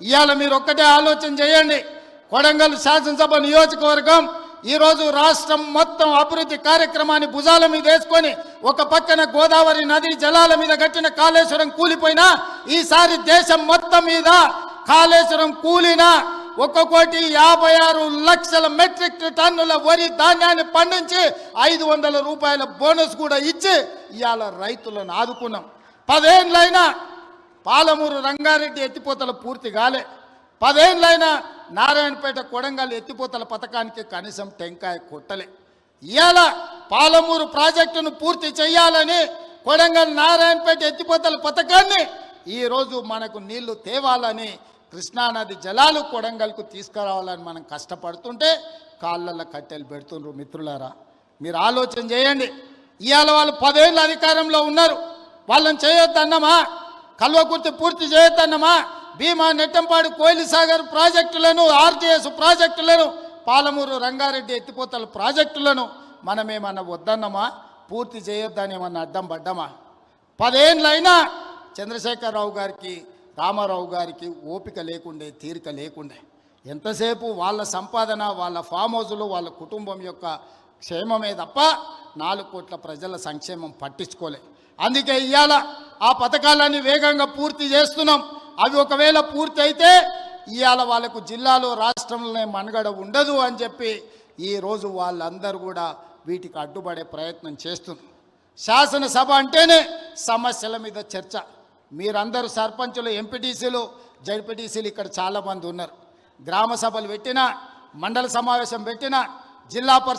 ఇవాళ మీరు ఒక్కటే ఆలోచన చేయండి. కొడంగల్ శాసనసభ నియోజకవర్గం ఈరోజు రాష్ట్రం మొత్తం అభివృద్ధి కార్యక్రమాన్ని భుజాల మీద వేసుకొని ఒక పక్కన గోదావరి నది జలాల మీద కట్టిన కాళేశ్వరం కూలిపోయినా ఈసారి దేశం మొత్తం మీద కాళేశ్వరం కూలిన 1,56,00,000 మెట్రిక్ టన్నుల వరి ధాన్యాన్ని పండించి 500 రూపాయల బోనస్ కూడా ఇచ్చి ఇవాళ రైతులను ఆదుకున్నాం. 10 ఏళ్ళైనా పాలమూరు రంగారెడ్డి ఎత్తిపోతల పూర్తి కాలే. 10 ఏళ్ళైనా నారాయణపేట కొడంగల్ ఎత్తిపోతల పథకానికి కనీసం టెంకాయ కొట్టలే. ఇవాళ పాలమూరు ప్రాజెక్టును పూర్తి చేయాలని కొడంగల్ నారాయణపేట ఎత్తిపోతల పథకాన్ని ఈరోజు మనకు నీళ్లు తేవాలని కృష్ణానది జలాలు కొడంగల్కు తీసుకురావాలని మనం కష్టపడుతుంటే కాళ్ళల్లో కట్టెలు పెడుతుండ్రు. మిత్రులారా, మీరు ఆలోచన చేయండి. ఇవాళ వాళ్ళు 10 ఏళ్ళు అధికారంలో ఉన్నారు. వాళ్ళని చేయొద్దన్నమా? కల్వకుర్తి పూర్తి చేయొద్దన్నమా? భీమా, నెట్టంపాడు, కోయిలసాగర్ ప్రాజెక్టులను, ఆర్టీఎస్ ప్రాజెక్టులను, పాలమూరు రంగారెడ్డి ఎత్తిపోతల ప్రాజెక్టులను మనమేమన్నా వద్దన్నమా? పూర్తి చేయొద్దని ఏమన్నా అడ్డం పడ్డామా? 10 ఏళ్ళైనా చంద్రశేఖరరావు గారికి, రామారావు గారికి ఓపిక లేకుండే, తీరిక లేకుండే. ఎంతసేపు వాళ్ళ సంపాదన, వాళ్ళ ఫామ్ హౌజులు, వాళ్ళ కుటుంబం యొక్క క్షేమమే తప్ప 4 కోట్ల ప్రజల సంక్షేమం పట్టించుకోలే. అందుకే ఇవాళ ఆ పథకాలన్నీ వేగంగా పూర్తి చేస్తున్నాం. అవి ఒకవేళ పూర్తి అయితే ఇవాళ వాళ్ళకు జిల్లాలో, రాష్ట్రంలోనే మనుగడ ఉండదు అని చెప్పి ఈరోజు వాళ్ళందరూ కూడా వీటికి అడ్డుపడే ప్రయత్నం చేస్తున్నారు. శాసనసభ అంటేనే సమస్యల మీద చర్చ. మీరందరూ సర్పంచులు, ఎంపీటీసీలు, జడ్పీటీసీలు ఇక్కడ చాలామంది ఉన్నారు. గ్రామ సభలు పెట్టినా, మండల సమావేశం పెట్టినా, జిల్లా పరిషత్